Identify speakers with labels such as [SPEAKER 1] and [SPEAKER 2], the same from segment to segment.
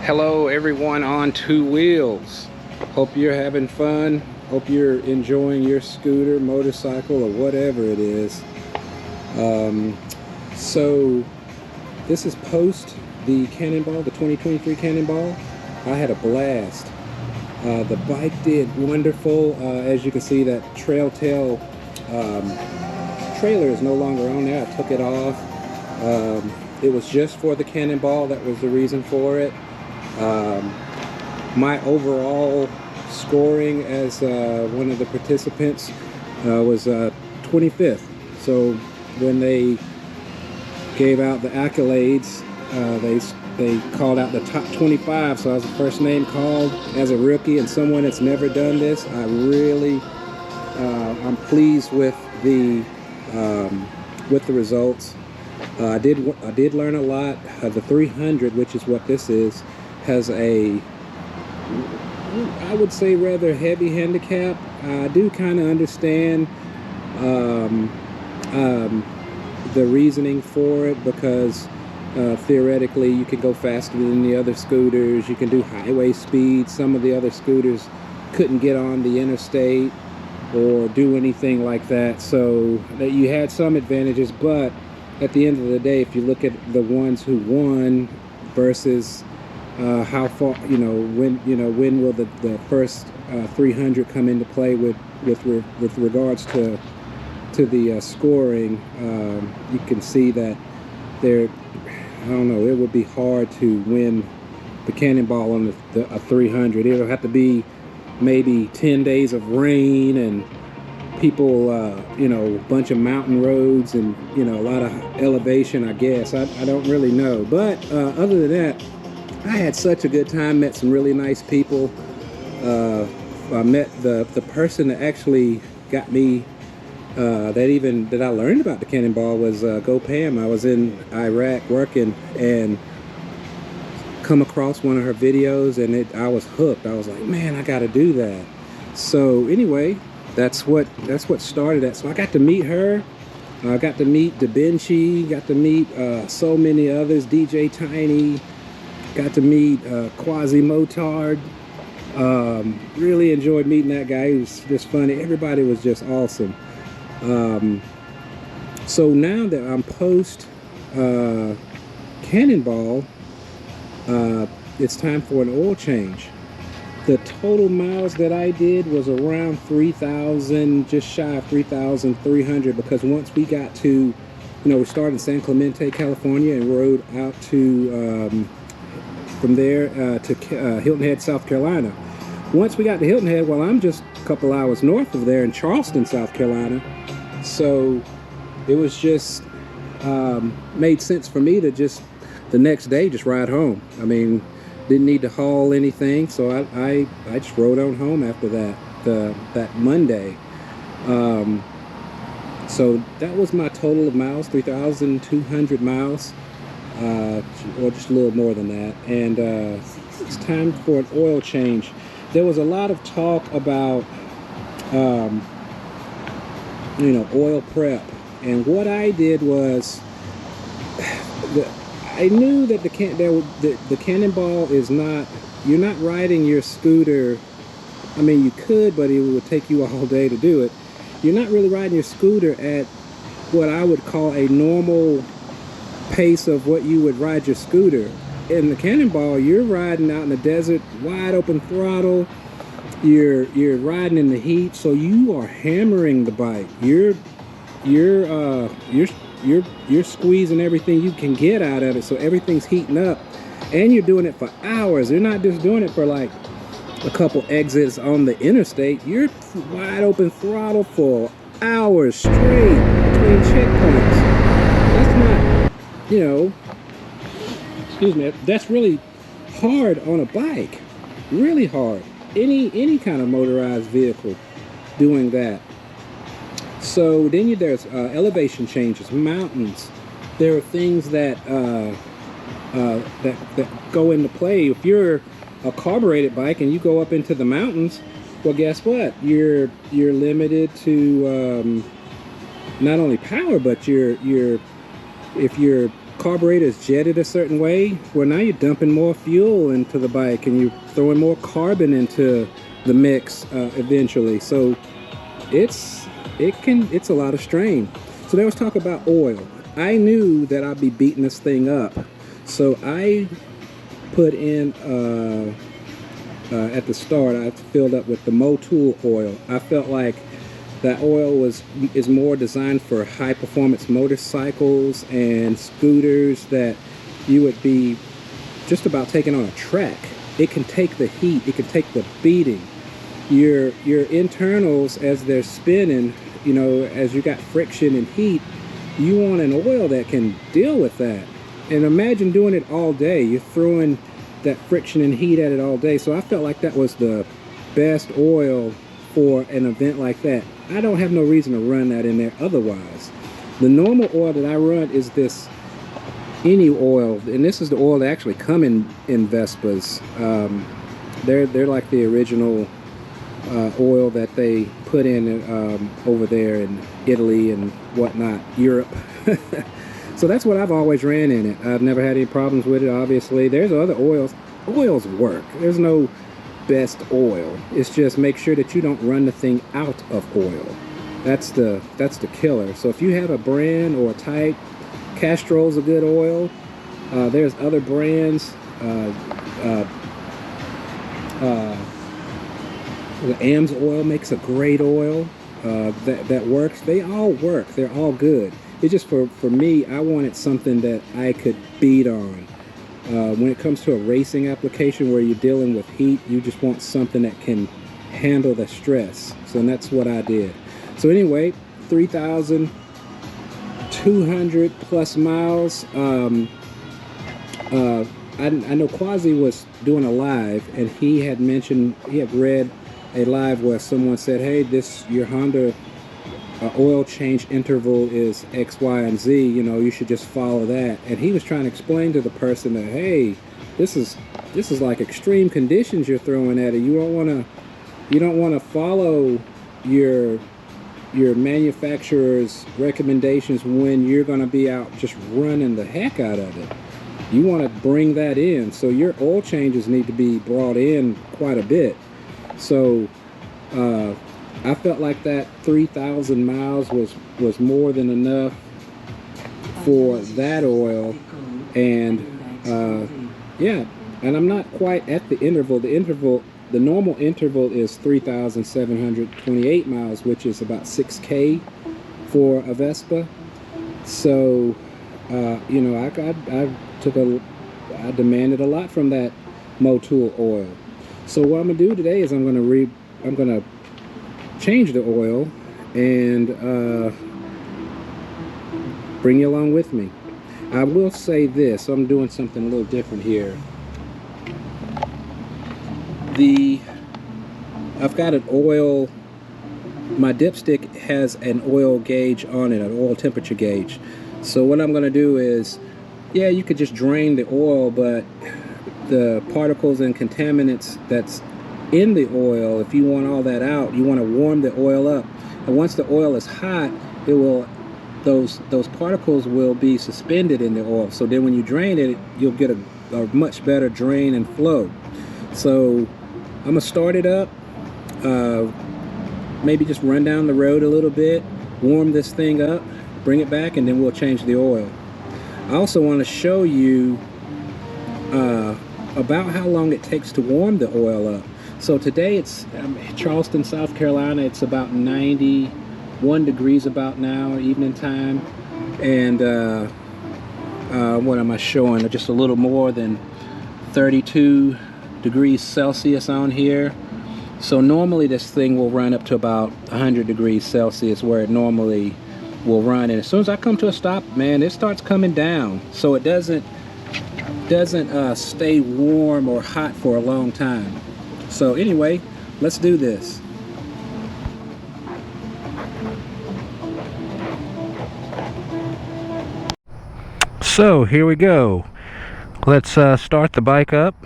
[SPEAKER 1] Hello everyone on two wheels. Hope you're having fun. Hope you're enjoying your scooter, motorcycle, or whatever it is. So this is post the Cannonball, the 2023 Cannonball. I had a blast. The bike did wonderful. As you can see, that trail tail trailer is no longer on there. I took it off. It was just for the Cannonball. That was the reason for it. My overall scoring as one of the participants was 25th. So when they gave out the accolades, they called out the top 25. So I was the first name called as a rookie and someone that's never done this. I'm pleased with the results. I did learn a lot. The 300, which is what this is, has a, I would say, rather heavy handicap. I do kind of understand the reasoning for it, because theoretically you can go faster than the other scooters. You can do highway speed. Some of the other scooters couldn't get on the interstate or do anything like that, so that you had some advantages. But at the end of the day, if you look at the ones who won versus how far, when will the first 300 come into play with regards to the scoring, you can see that there, I don't know, it would be hard to win the Cannonball on a 300. It'll have to be maybe 10 days of rain and people, a bunch of mountain roads and, a lot of elevation, I guess. I don't really know. But other than that, I had such a good time, met some really nice people. I met the person that actually got me, that I learned about the Cannonball was Go Pam. I was in Iraq working and come across one of her videos, and I was hooked. I was like, man, I gotta do that. So anyway, that's what started it. So I got to meet her. I got to meet DaBenchi, got to meet so many others, DJ Tiny, got to meet Quasi Motard. Really enjoyed meeting that guy. He was just funny. Everybody was just awesome. So now that I'm post Cannonball, it's time for an oil change. The total miles that I did was around 3,000, just shy of 3,300, because once we got to, we started in San Clemente, California, and rode out to from there to Hilton Head, South Carolina. Once we got to Hilton Head, well, I'm just a couple hours north of there in Charleston, South Carolina. So it was just made sense for me to just the next day just ride home. I mean, didn't need to haul anything, so I just rode on home after that Monday. So that was my total of miles, 3,200 miles. Or just a little more than that. And it's time for an oil change. There was a lot of talk about oil prep, and what I did was I knew that the Cannonball is not, you're not riding your scooter. I mean, you could, but it would take you all day to do it. You're not really riding your scooter at what I would call a normal pace of what you would ride your scooter. In the Cannonball, you're riding out in the desert, wide open throttle. You're riding in the heat, so you are hammering the bike. You're squeezing everything you can get out of it, so everything's heating up, and you're doing it for hours. You're not just doing it for like a couple exits on the interstate. You're wide open throttle for hours straight between checkpoints. That's not, excuse me, that's really hard on a bike. Really hard. Any kind of motorized vehicle doing that. So then there's elevation changes, mountains. There are things that go into play. If you're a carbureted bike and you go up into the mountains, well, guess what? You're limited to not only power, but if you're carburetor is jetted a certain way, well, now you're dumping more fuel into the bike and you're throwing more carbon into the mix eventually. So it's a lot of strain. So there was talk about oil. I knew that I'd be beating this thing up, so I put in at the start, I filled up with the Motul oil. I felt like that oil is more designed for high performance motorcycles and scooters that you would be just about taking on a track. It can take the heat, it can take the beating. Your internals, as they're spinning, you know, as you got friction and heat, you want an oil that can deal with that. And imagine doing it all day. You're throwing that friction and heat at it all day. So I felt like that was the best oil for an event like that. I don't have no reason to run that in there otherwise. The normal oil that I run is this any oil, and this is the oil that actually come in Vespas. They're like the original oil that they put in over there in Italy and whatnot, Europe. So that's what I've always ran in it. I've never had any problems with it, obviously. There's other oils. Oils work. There's no best oil. It's just make sure that you don't run the thing out of oil. That's the killer. So if you have a brand or a type, Castrol's a good oil. There's other brands. The AMS oil makes a great oil that works. They all work. They're all good. It's just for me, I wanted something that I could beat on. When it comes to a racing application where you're dealing with heat, you just want something that can handle the stress. So that's what I did. So anyway, 3,200 plus miles. I know Quasi was doing a live, and he had mentioned, he had read a live where someone said, hey, your Honda oil change interval is X, Y, and Z, you know, you should just follow that. And he was trying to explain to the person that, hey, this is like extreme conditions you're throwing at it. You don't want to follow your manufacturer's recommendations when you're going to be out just running the heck out of it. You want to bring that in. So your oil changes need to be brought in quite a bit. So I felt like that 3,000 miles was more than enough for that oil. And yeah, and I'm not quite at the interval. The normal interval is 3,728 miles, which is about 6K for a Vespa. So you know, I demanded a lot from that Motul oil. So what I'm gonna do today is I'm gonna change the oil and bring you along with me. I will say this, I'm doing something a little different here. I've got an oil, my dipstick has an oil gauge on it, an oil temperature gauge. So what I'm gonna do is, yeah, you could just drain the oil, but the particles and contaminants that's in the oil, if you want all that out, you want to warm the oil up. And once the oil is hot, it will, those particles will be suspended in the oil. So then when you drain it, you'll get a much better drain and flow. So I'm gonna start it up, maybe just run down the road a little bit, warm this thing up, bring it back, and then we'll change the oil. I also want to show you about how long it takes to warm the oil up. So today it's Charleston, South Carolina. It's about 91 degrees about now, evening time. And what am I showing? Just a little more than 32 degrees Celsius on here. So normally this thing will run up to about 100 degrees Celsius where it normally will run. And as soon as I come to a stop, man, it starts coming down. So it doesn't stay warm or hot for a long time. So anyway, let's do this. So here we go. Let's start the bike up.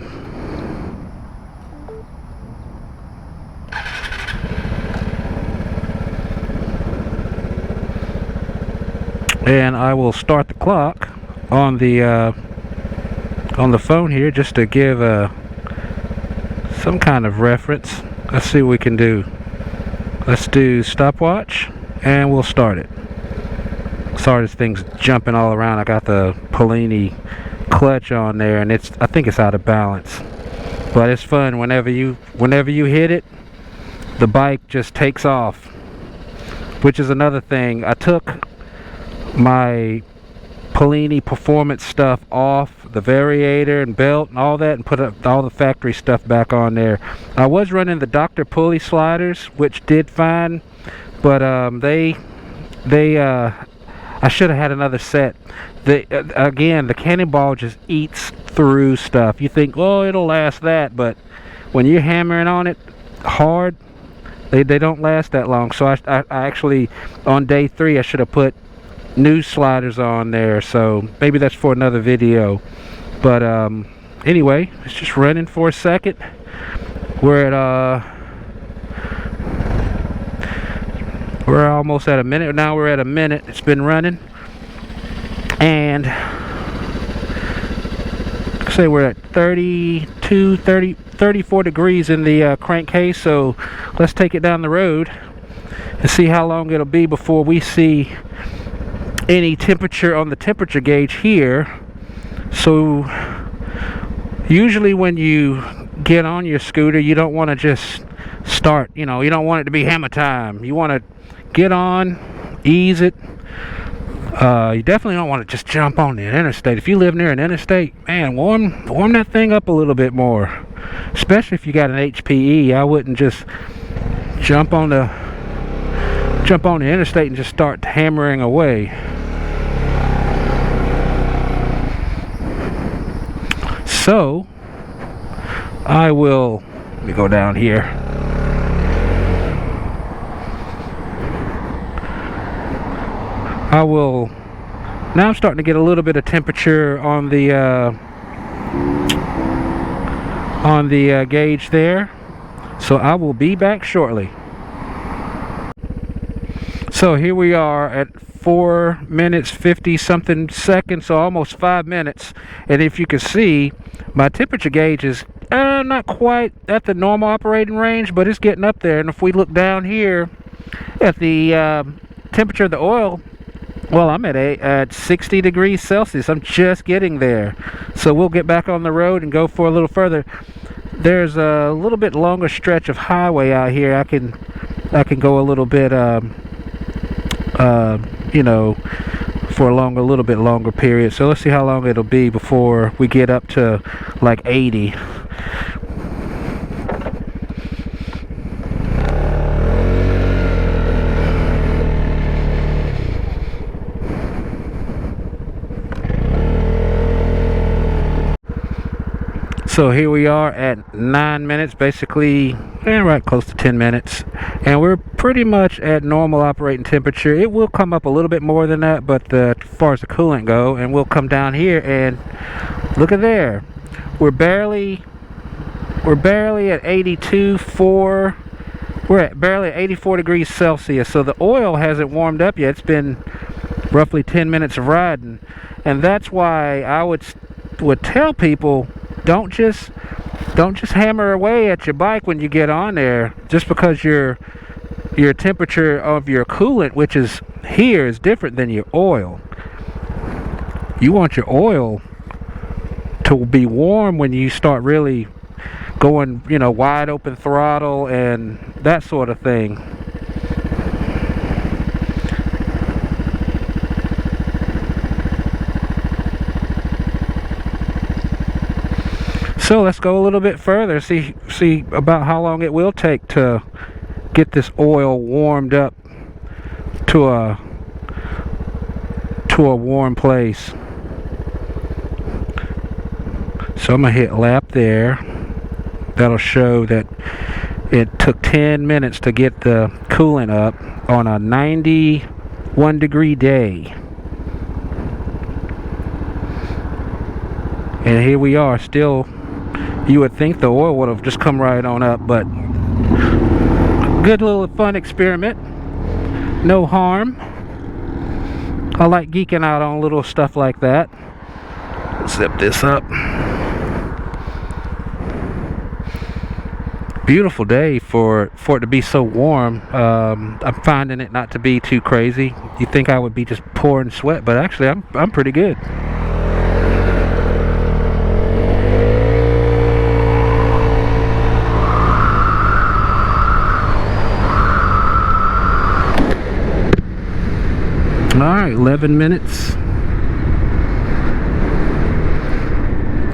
[SPEAKER 1] And I will start the clock on the phone here just to give some kind of reference. Let's see what we can do. Let's do stopwatch and we'll start it. Sorry, this thing's jumping all around. I got the Polini clutch on there and I think it's out of balance. But it's fun whenever you hit it, the bike just takes off. Which is another thing. I took my Polini performance stuff off, the variator and belt and all that, and put up all the factory stuff back on there. I was running the Dr. Pulley sliders, which did fine, but I should have had another set. Again, the Cannonball just eats through stuff. You think, oh, it'll last that, but when you're hammering on it hard, they don't last that long. So I actually, on day 3, I should have put new sliders on there. So maybe that's for another video. But anyway, it's just running for a second. We're almost at a minute now. We're at a minute. It's been running, and say we're at 34 degrees in the crankcase. So let's take it down the road and see how long it'll be before we see any temperature on the temperature gauge here. So usually when you get on your scooter, you don't want to just start, you don't want it to be hammer time. You want to get on, ease it. You definitely don't want to just jump on the interstate. If you live near an interstate, man, warm that thing up a little bit more. Especially if you got an HPE. I wouldn't just jump on the interstate and just start hammering away. So let me go down here. Now I'm starting to get a little bit of temperature on the gauge there. So I will be back shortly. So here we are at 4 minutes 50 something seconds, so almost 5 minutes. And if you can see, my temperature gauge is not quite at the normal operating range, but it's getting up there. And if we look down here at the temperature of the oil, well, I'm at 60 degrees Celsius. I'm just getting there. So we'll get back on the road and go for a little further. There's a little bit longer stretch of highway out here. I can go a little bit for a little bit longer period. So let's see how long it'll be before we get up to like 80. So here we are at 9 minutes, basically, right close to 10 minutes, and we're pretty much at normal operating temperature. It will come up a little bit more than that, but as far as the coolant go, and we'll come down here and look at there. We're barely at 82.4. We're at barely at 84 degrees Celsius. So the oil hasn't warmed up yet. It's been roughly 10 minutes of riding, and that's why I would tell people, don't just hammer away at your bike when you get on there, just because your temperature of your coolant, which is here, is different than your oil. You want your oil to be warm when you start really going, wide open throttle and that sort of thing. So let's go a little bit further, see about how long it will take to get this oil warmed up to a warm place. So I'm gonna hit lap there. That'll show that it took 10 minutes to get the coolant up on a 91 degree day. And here we are still. You would think the oil would have just come right on up, but good little fun experiment. No harm. I like geeking out on little stuff like that. Zip this up. Beautiful day for it to be so warm. I'm finding it not to be too crazy. You think I would be just pouring sweat, but actually I'm pretty good. All right, 11 minutes.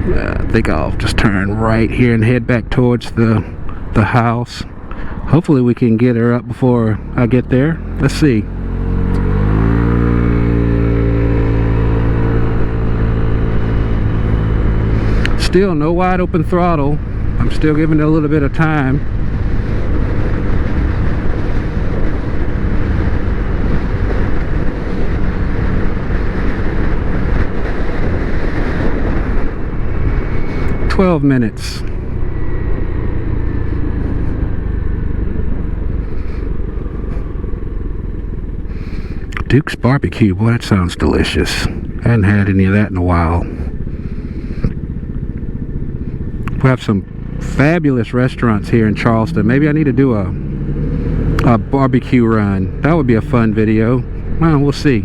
[SPEAKER 1] I think I'll just turn right here and head back towards the house. Hopefully we can get her up before I get there. Let's see. Still no wide open throttle. I'm still giving it a little bit of time. $12 minutes. Duke's Barbecue, boy, that sounds delicious. I hadn't had any of that in a while. We have some fabulous restaurants here in Charleston. Maybe I need to do a barbecue run. That would be a fun video. Well, we'll see.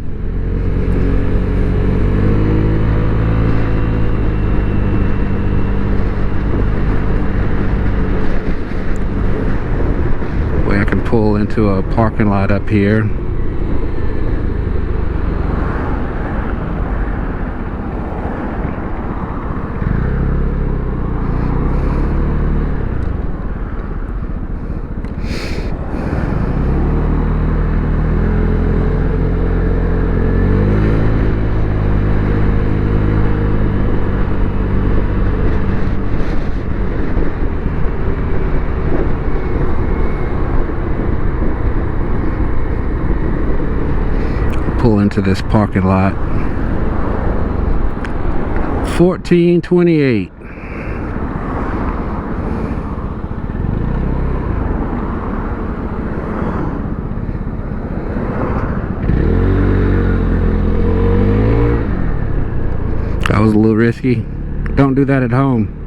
[SPEAKER 1] Way I can pull into a parking lot up here. Pull into this parking lot. 1428. That was a little risky. Don't do that at home.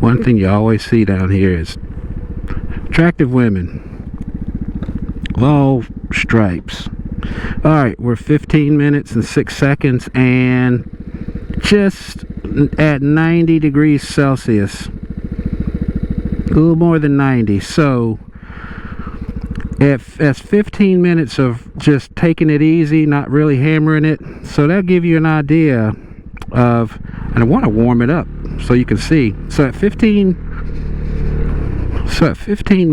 [SPEAKER 1] One thing you always see down here is attractive women of all stripes. Alright, we're 15 minutes and 6 seconds and just at 90 degrees Celsius. A little more than 90. So if that's 15 minutes of just taking it easy, not really hammering it. So that'll give you an idea of, and I want to warm it up so you can see. So at 15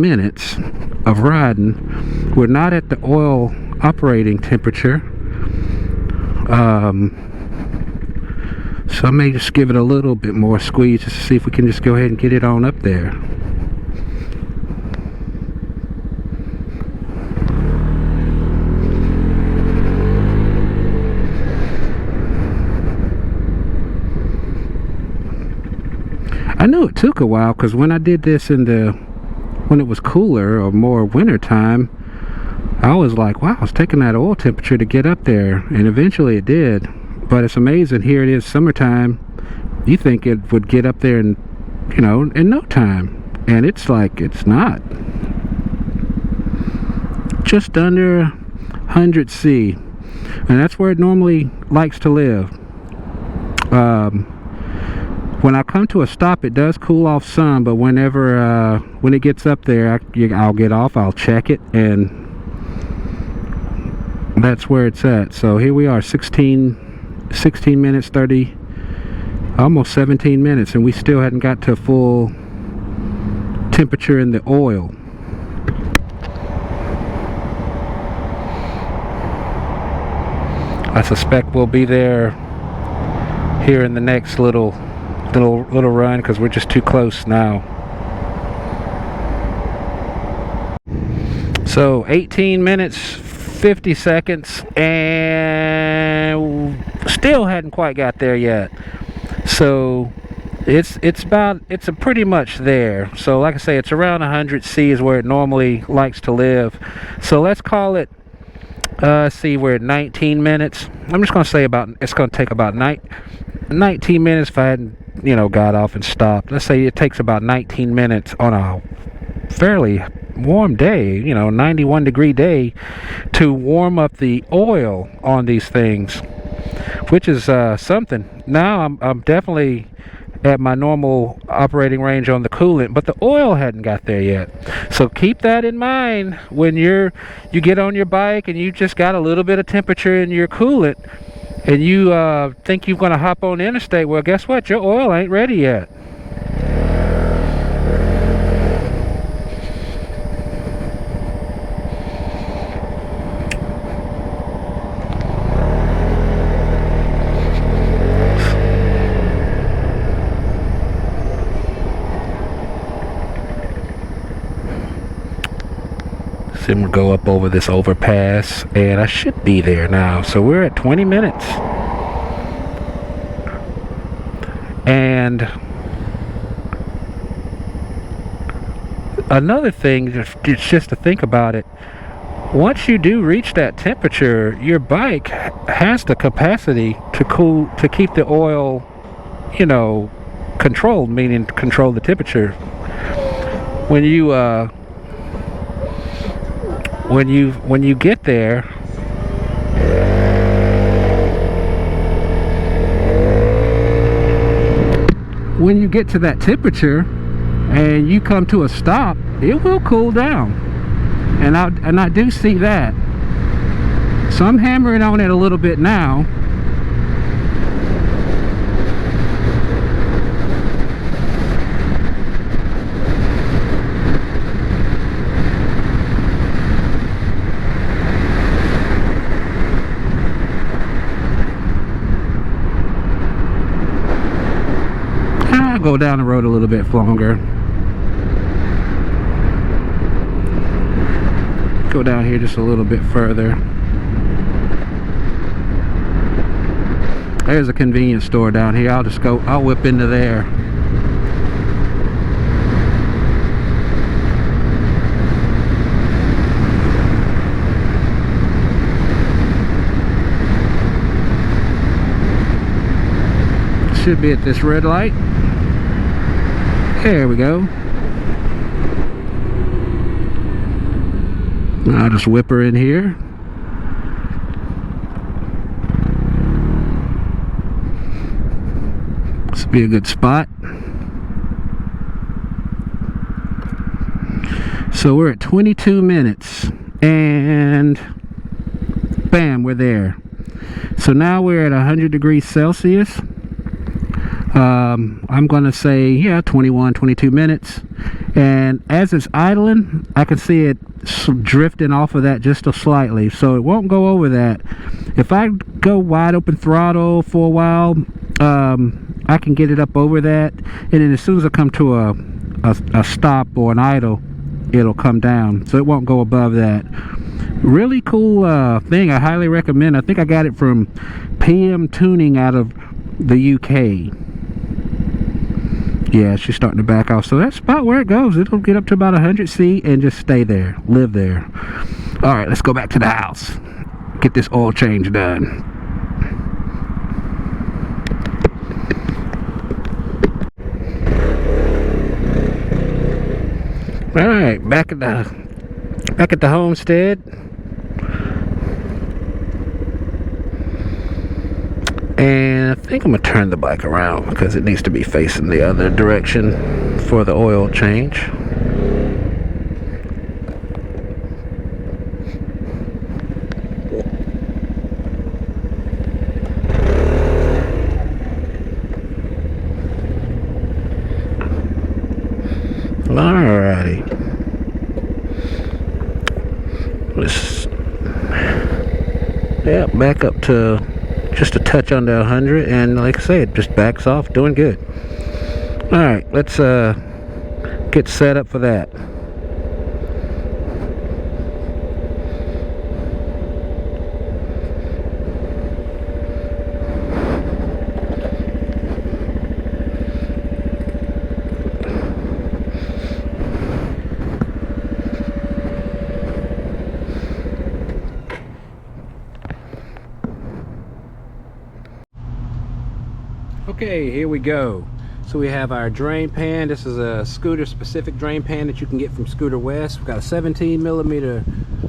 [SPEAKER 1] minutes of riding, we're not at the oil operating temperature. So I may just give it a little bit more squeeze just to see if we can just go ahead and get it on up there. I knew it took a while because when I did this when it was cooler or more winter time, I was like, wow, it's taking that oil temperature to get up there, and eventually it did. But it's amazing. Here it is, summertime. You think it would get up there in, in no time, and it's like it's not. Just under 100 C, and that's where it normally likes to live. When I come to a stop, it does cool off some, but when it gets up there, I'll get off, I'll check it, and that's where it's at. So here we are, 16 minutes, 30, almost 17 minutes, and we still hadn't got to full temperature in the oil. I suspect we'll be there here in the next little run because we're just too close now. So 18 minutes 50 seconds and still hadn't quite got there yet. So it's a pretty much there. So like I say, it's around 100 C is where it normally likes to live. So let's call it, see, we're at 19 minutes. I'm just going to say it's going to take about 19 minutes if I hadn't, got off and stopped. Let's say it takes about 19 minutes on a fairly warm day, 91-degree day, to warm up the oil on these things, which is something. Now I'm definitely at my normal operating range on the coolant, but the oil hadn't got there yet. So keep that in mind when you get on your bike and you just got a little bit of temperature in your coolant and you think you're going to hop on the interstate. Well, guess what? Your oil ain't ready yet. So I'm gonna go up over this overpass, and I should be there now. So we're at 20 minutes. And another thing, just to think about it, once you do reach that temperature, your bike has the capacity to keep the oil, controlled, meaning control the temperature. When you get there, when you get to that temperature and you come to a stop, it will cool down, and I do see that. So I'm hammering on it a little bit now. I'll go down the road a little bit longer. Go down here just a little bit further. There's a convenience store down here. I'll whip into there. Should be at this red light. There we go. I'll just whip her in here. This will be a good spot. So we're at 22 minutes and bam, we're there. So now we're at 100 degrees Celsius. I'm gonna say 21, 22 minutes, and as it's idling, I can see it drifting off of that just slightly, so it won't go over that. If I go wide open throttle for a while, I can get it up over that, and then as soon as I come to a stop or an idle, it'll come down, so it won't go above that. Really cool thing. I highly recommend. I think I got it from PM Tuning out of the UK. Yeah, she's starting to back off. So that's about where it goes. It'll get up to about 100 C and just stay there. Live there. All right, let's go back to the house. Get this oil change done. All right, back at the homestead. And I think I'm gonna turn the bike around because it needs to be facing the other direction for the oil change. Alrighty. Back up to just a touch under 100, and like I said, it just backs off, doing good. All right, let's get set up for that. Okay, here we go. So we have our drain pan. This is a scooter specific drain pan that you can get from Scooter West. We've got a 17mm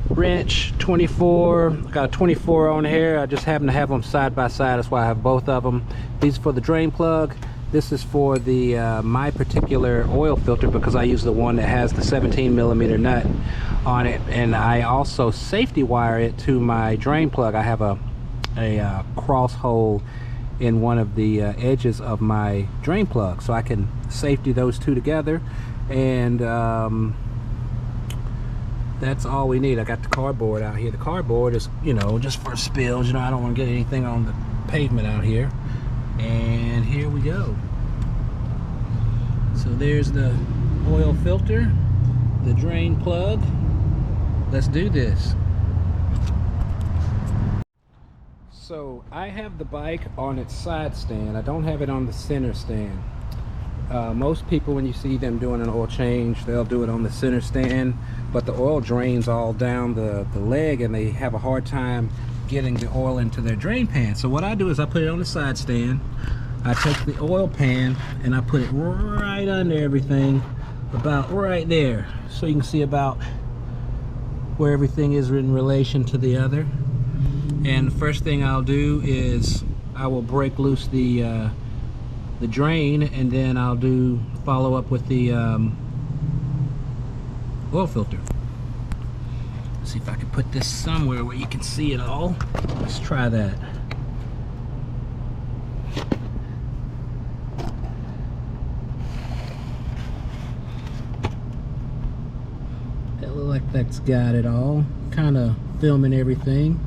[SPEAKER 1] wrench, 24, got a 24 on here. I just happen to have them side by side, that's why I have both of them. These are for the drain plug. This is for the my particular oil filter, because I use the one that has the 17mm nut on it, and I also safety wire it to my drain plug. I have a cross hole in one of the edges of my drain plug, so I can safety those two together. And that's all we need. I got the cardboard out here. The cardboard is, you know, just for spills. You know, I don't want to get anything on the pavement out here. And here we go. So there's the oil filter, the drain plug. Let's do this. So I have the bike on its side stand. I don't have it on the center stand. Most people, when you see them doing an oil change, they'll do it on the center stand, but the oil drains all down the leg, and they have a hard time getting the oil into their drain pan. So what I do is I put it on the side stand. I take the oil pan and I put it right under everything, about right there, so you can see about where everything is in relation to the other. And the first thing I'll do is I will break loose the drain, and then I'll follow up with the oil filter. Let's see if I can put this somewhere where you can see it all. Let's try that. That looks like that's got it all. Kind of filming everything.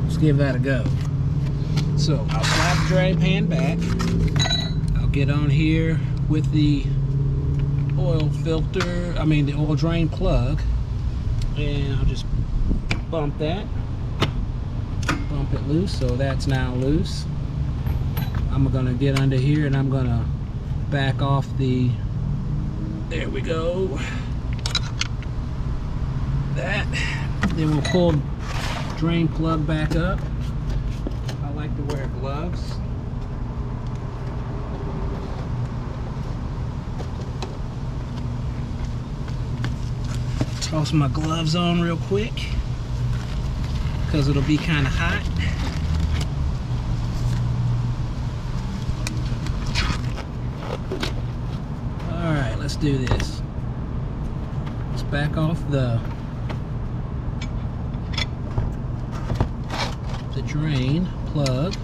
[SPEAKER 1] Let's give that a go. So I'll slide the drain pan back. I'll get on here with the oil filter, the oil drain plug, and I'll just bump that, bump it loose. So that's now loose. I'm gonna get under here and I'm gonna back off the, there we go, that. Then we'll pull drain plug back up. I like to wear gloves. Toss my gloves on real quick because it'll be kind of hot. Alright, let's do this. Let's back off the drain plug.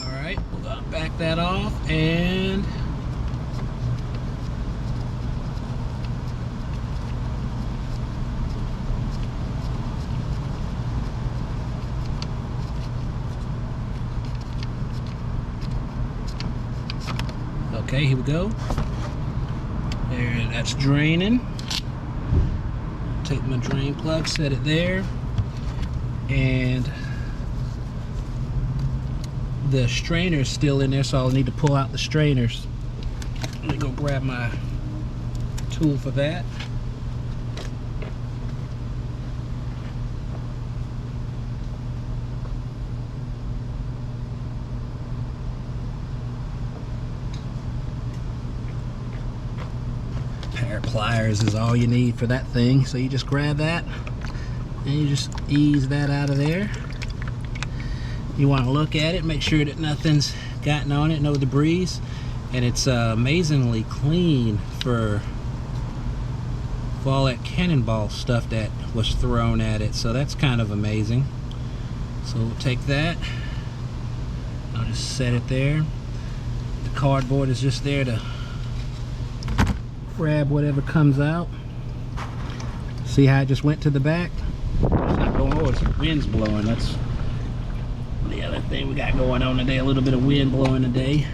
[SPEAKER 1] Alright, we'll back that off, and okay, here we go. There, that's draining. Take my drain plug, set it there, and the strainer's still in there, so I'll need to pull out the strainers. Let me go grab my tool for that. Pair of pliers is all you need for that thing, so you just grab that and you just ease that out of there. You want to look at it, make sure that nothing's gotten on it, no debris, and it's amazingly clean for all that cannonball stuff that was thrown at it, so that's kind of amazing. So we'll take that, I'll just set it there. The cardboard is just there to grab whatever comes out. See how it just went to the back? It's not going, oh, it's the wind's blowing. That's the other thing we got going on today, a little bit of wind blowing today,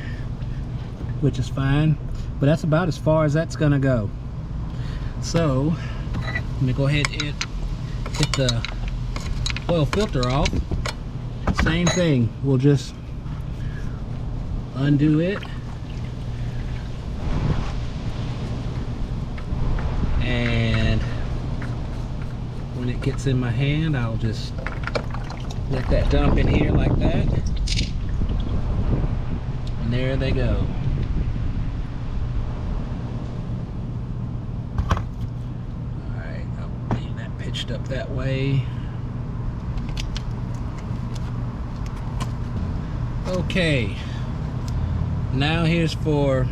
[SPEAKER 1] which is fine, but that's about as far as that's gonna go. So let me go ahead and hit the oil filter off. Same thing, we'll just undo it, and when it gets in my hand, I'll just let that dump in here like that. there they go. Alright, I'll leave that pitched up that way. Okay, now here's for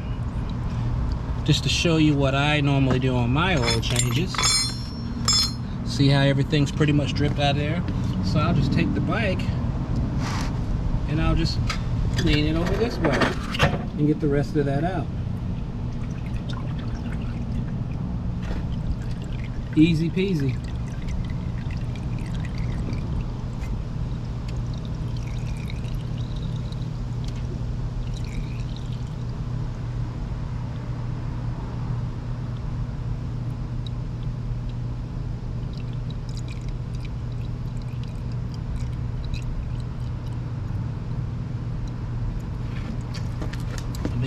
[SPEAKER 1] just to show you what I normally do on my oil changes. See how everything's pretty much dripped out of there? So I'll just take the bike and I'll just lean it over this way and get the rest of that out. Easy peasy.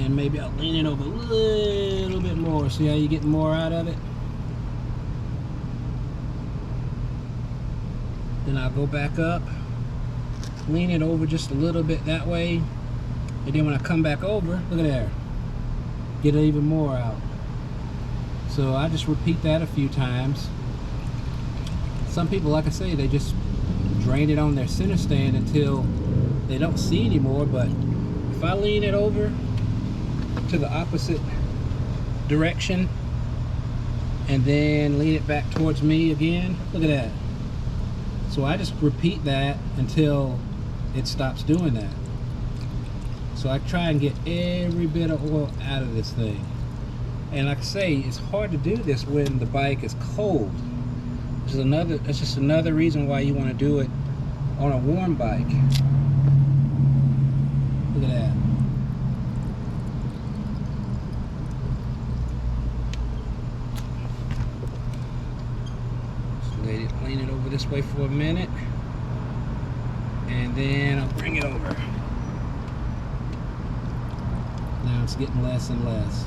[SPEAKER 1] And maybe I'll lean it over a little bit more. See how you get more out of it? Then I'll go back up, lean it over just a little bit that way, and then when I come back over, look at there, get even more out. So I just repeat that a few times. Some people, like I say, they just drain it on their center stand until they don't see anymore, but if I lean it over to the opposite direction and then lean it back towards me again, look at that. So I just repeat that until it stops doing that. So I try and get every bit of oil out of this thing. And like I say, it's hard to do this when the bike is cold. That's just another reason why you want to do it on a warm bike. Look at that. Lean it over this way for a minute, and then I'll bring it over. Now it's getting less and less.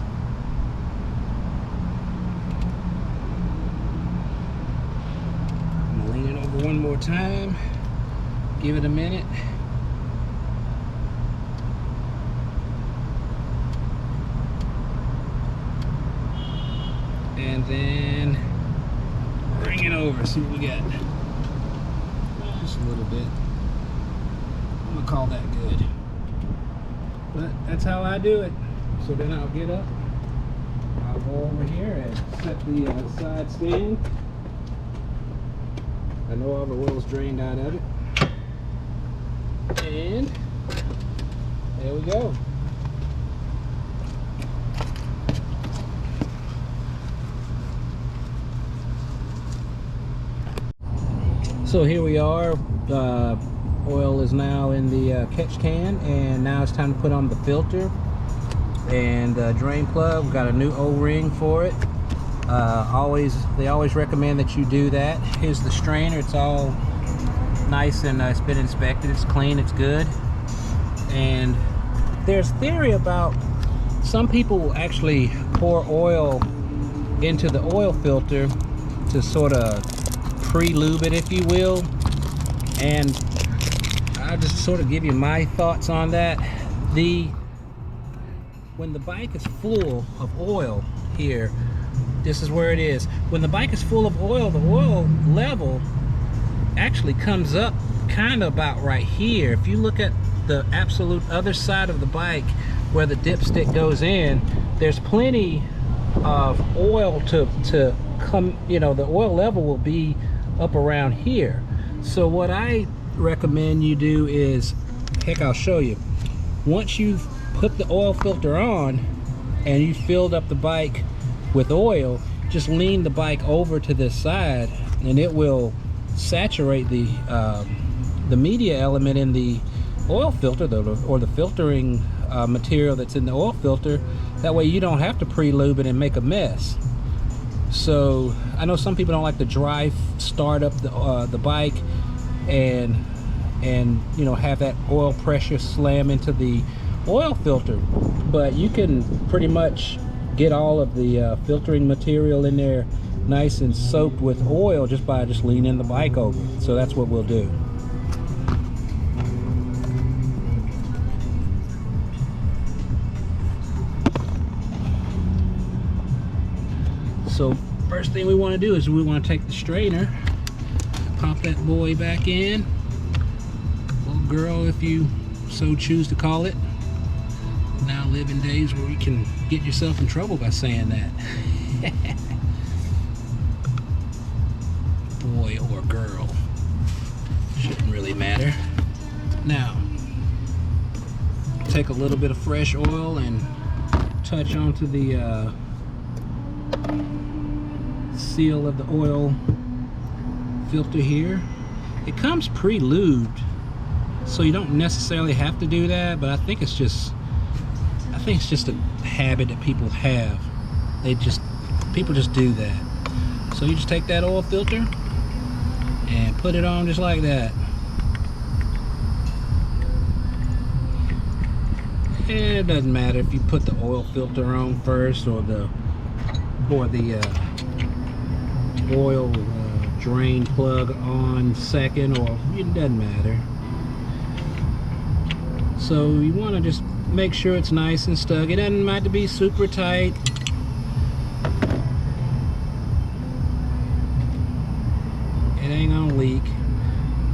[SPEAKER 1] I'm gonna lean it over one more time, give it a minute. And then bring it over, see what we got. Just a little bit. I'm gonna call that good. But that's how I do it. So then I'll get up, I'll go over here and set the side stand. I know all the oil's drained out of it. And there we go. So here we are, oil is now in the catch can, and now it's time to put on the filter and drain plug. We've got a new O-ring for it. They always recommend that you do that. Here's the strainer, it's all nice and it's been inspected, it's clean, it's good. And there's theory about some people will actually pour oil into the oil filter to sort of pre-lube it, if you will, and I'll just sort of give you my thoughts on that. When the bike is full of oil here, this is where it is. When the bike is full of oil, the oil level actually comes up kind of about right here. If you look at the absolute other side of the bike where the dipstick goes in, there's plenty of oil to come, you know, the oil level will be up around here. So what I recommend you do is, heck, I'll show you. Once you've put the oil filter on and you filled up the bike with oil, just lean the bike over to this side and it will saturate the media element in the oil filter, or the filtering material that's in the oil filter. That way you don't have to pre-lube it and make a mess. So I know some people don't like to dry start up the bike and you know, have that oil pressure slam into the oil filter, but you can pretty much get all of the filtering material in there nice and soaked with oil just by leaning the bike over. So that's what we'll do. So first thing we want to do is we want to take the straightener, pop that boy back in, little girl if you so choose to call it. Now live in days where you can get yourself in trouble by saying that. Boy or girl, shouldn't really matter. Now take a little bit of fresh oil and touch onto the seal of the oil filter here. It comes pre-lubed, so you don't necessarily have to do that, but I think it's just a habit that people have. People just do that. So you just take that oil filter and put it on just like that. And it doesn't matter if you put the oil filter on first or the oil drain plug on second, or it doesn't matter. So you want to just make sure it's nice and stuck. It doesn't have to be super tight. It ain't gonna leak.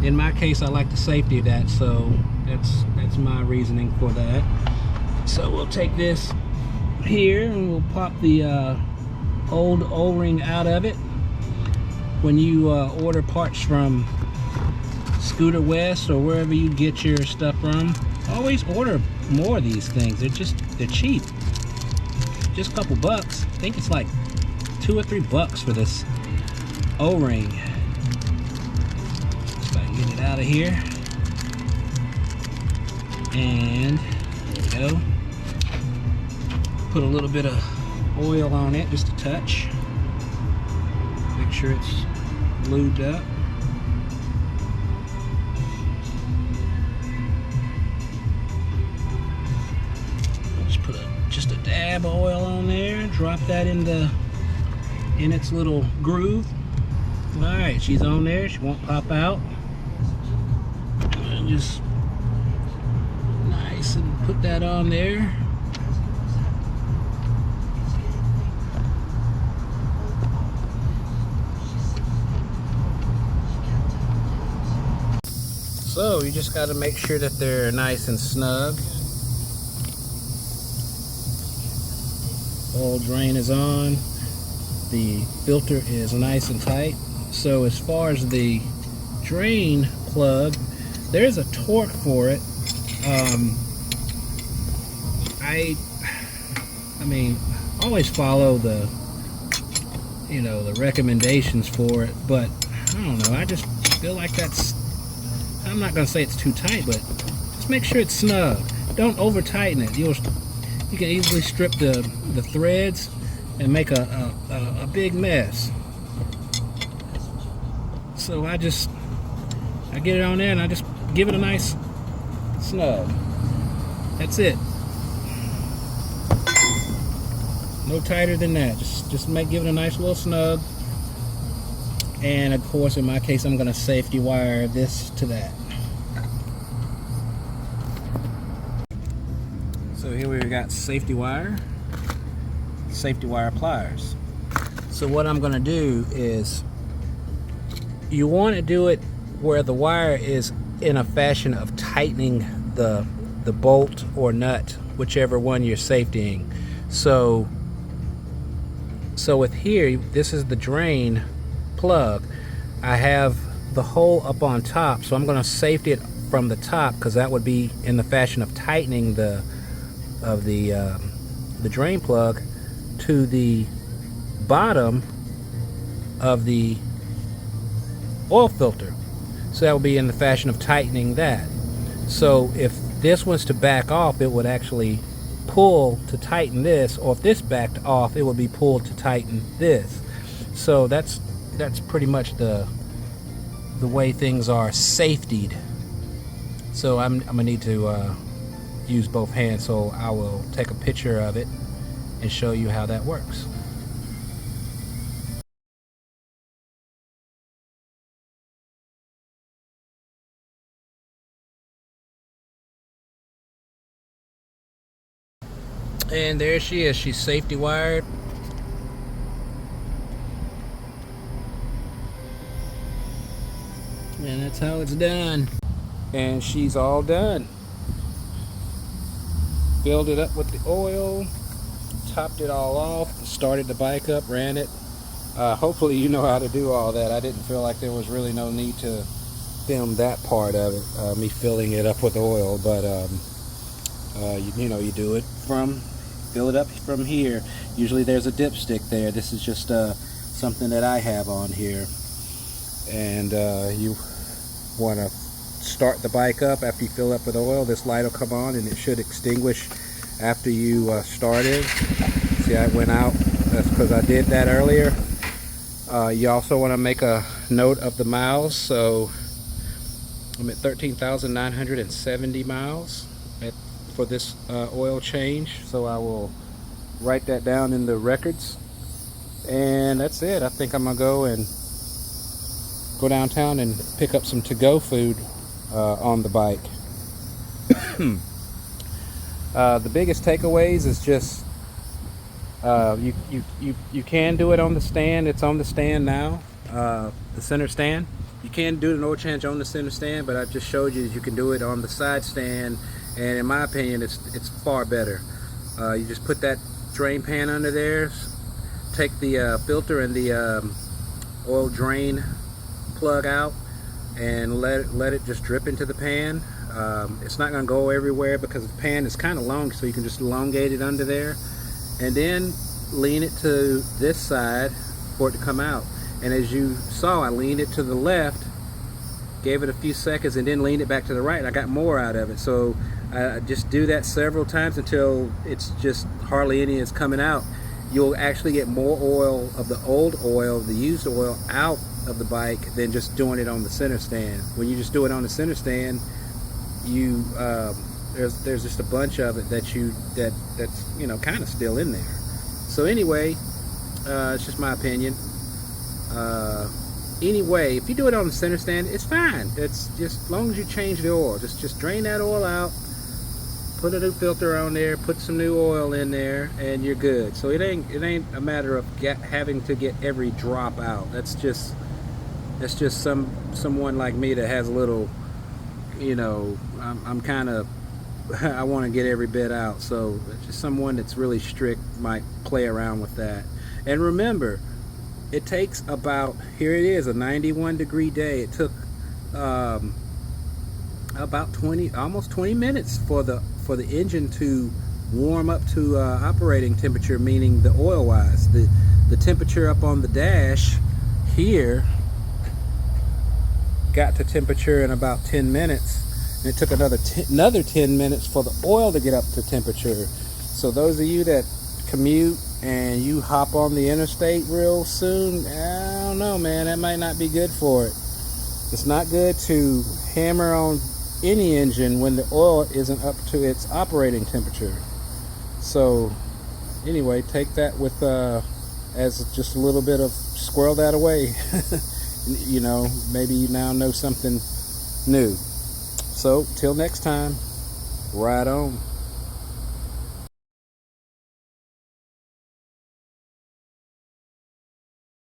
[SPEAKER 1] In my case, I like the safety of that, so that's my reasoning for that. So we'll take this here and we'll pop the old O-ring out of it. When you order parts from Scooter West or wherever you get your stuff from, always order more of these things. They're cheap, just a couple bucks. I think it's like $2 or $3 for this O-ring. So I can get it out of here, and there we go. Put a little bit of oil on it, just a touch. Make sure it's lubed up. Just put just a dab of oil on there. Drop that in its little groove. All right, she's on there. She won't pop out. And just nice and put that on there. So you just got to make sure that they're nice and snug. Oil drain is on. The filter is nice and tight. So as far as the drain plug, there's a torque for it. I mean, always follow the recommendations for it, but I don't know. I just feel like I'm not gonna say it's too tight, but just make sure it's snug. Don't over tighten it. You can easily strip the threads and make a big mess. So I get it on there and I just give it a nice snug. That's it. No tighter than that. Just give it a nice little snug. And of course, in my case, I'm going to safety wire this to that. So here we've got safety wire pliers. So what I'm going to do is, you want to do it where the wire is in a fashion of tightening the bolt or nut, whichever one you're safetying. So with here, this is the drain plug. I have the hole up on top, so I'm going to safety it from the top, because that would be in the fashion of tightening the drain plug to the bottom of the oil filter. So that would be in the fashion of tightening that. So if this was to back off, it would actually pull to tighten this, or if this backed off, it would be pulled to tighten this. So that's pretty much the way things are safetied. So I'm gonna need to use both hands, so I will take a picture of it and show you how that works. And there she is. She's safety wired. And that's how it's done. And she's all done. Filled it up with the oil, topped it all off, started the bike up, ran it. Hopefully you know how to do all that. I didn't feel like there was really no need to film that part of it, me filling it up with oil, but you know, you do it fill it up from here. Usually there's a dipstick there. This is just something that I have on here. And you want to start the bike up after you fill up with oil. This light will come on and it should extinguish after you start it. See, I went out. That's because I did that earlier. You also want to make a note of the miles. So I'm at 13,970 miles for this oil change. So I will write that down in the records. And that's it. I think I'm going to go and go downtown and pick up some to-go food on the bike. The biggest takeaways is just you can do it on the stand. It's on the stand now, the center stand. You can do an oil change on the center stand, but I just showed you that you can do it on the side stand, and in my opinion it's far better. You just put that drain pan under there, take the filter and the oil drain plug out, and let it just drip into the pan. It's not going to go everywhere because the pan is kind of long, so you can just elongate it under there, and then lean it to this side for it to come out. And as you saw, I leaned it to the left, gave it a few seconds, and then leaned it back to the right, and I got more out of it. So just do that several times until it's just hardly any is coming out. You'll actually get more oil of the old oil, the used oil, out of the bike than just doing it on the center stand. When you just do it on the center stand, you there's just a bunch of it that's you know, kind of still in there. So anyway, it's just my opinion. Anyway, if you do it on the center stand, it's fine. It's just as long as you change the oil, just drain that oil out, put a new filter on there, put some new oil in there, and you're good. So it ain't a matter of having to get every drop out. That's just someone like me that has a little, you know, I'm kind of I want to get every bit out. So just someone that's really strict might play around with that. And remember, it takes about, here it is, a 91-degree day. It took about almost 20 minutes for the engine to warm up to operating temperature, meaning the oil wise. The temperature up on the dash here got to temperature in about 10 minutes, and it took another 10 minutes for the oil to get up to temperature. So those of you that commute and you hop on the interstate real soon, I don't know, man, that might not be good for it. It's not good to hammer on any engine when the oil isn't up to its operating temperature. So anyway, take that with as just a little bit of squirrel that away. You know, maybe you now know something new. So till next time, ride on.